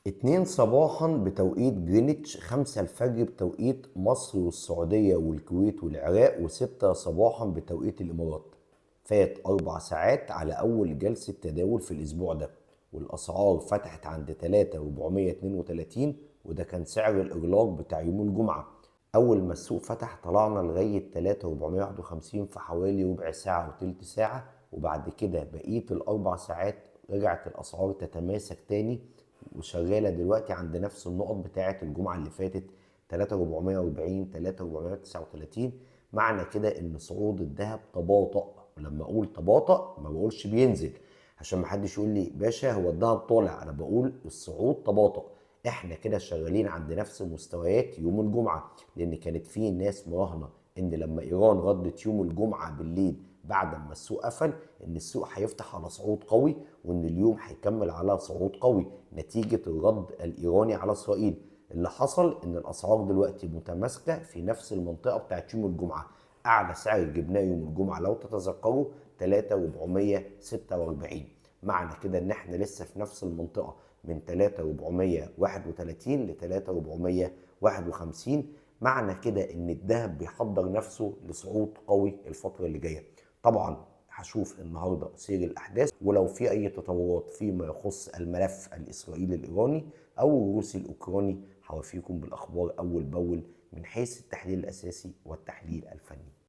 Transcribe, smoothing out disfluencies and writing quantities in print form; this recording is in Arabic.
2 صباحا بتوقيت جرينتش، 5 الفجر بتوقيت مصر والسعودية والكويت والعراق، و6 صباحا بتوقيت الإمارات. فات 4 ساعات على أول جلسة تداول في الأسبوع ده، والأسعار فتحت عند 3432، وده كان سعر الإغلاق بتاع يوم الجمعة. أول ما السوق فتح طلعنا لغاية 3451 في حوالي ربع ساعة وتلت ساعة، وبعد كده بقية الأربع ساعات رجعت الأسعار تتماسك تاني، وشغاله دلوقتي عند نفس النقط بتاعه الجمعه اللي فاتت، 3440 3439. معنى كده ان صعود الذهب تباطأ، ولما اقول تباطأ ما بقولش بينزل، عشان ما حدش يقول لي باشا هو الذهب طالع، انا بقول الصعود تباطؤ. احنا كده شغالين عند نفس مستويات يوم الجمعه، لان كانت في ناس مراهنه ان لما ايران ردت يوم الجمعه بالليل بعد ما السوق قفل ان السوق هيفتح على صعود قوي، وان اليوم هيكمل على صعود قوي نتيجه الرد الايراني على اسرائيل. اللي حصل ان الاسعار دلوقتي متماسكه في نفس المنطقه بتاعت يوم الجمعه. اعلى سعر جبناه يوم الجمعه لو تتذكروا 3446. معنى كده ان احنا لسه في نفس المنطقه من 3431 ل 3451. معنى كده ان الذهب بيحضر نفسه لصعود قوي الفتره اللي جايه. طبعا هشوف النهارده سير الاحداث، ولو في اي تطورات فيما يخص الملف الاسرائيلي الايراني او الروسي الاوكراني هوافيكم بالاخبار اول باول من حيث التحليل الاساسي والتحليل الفني.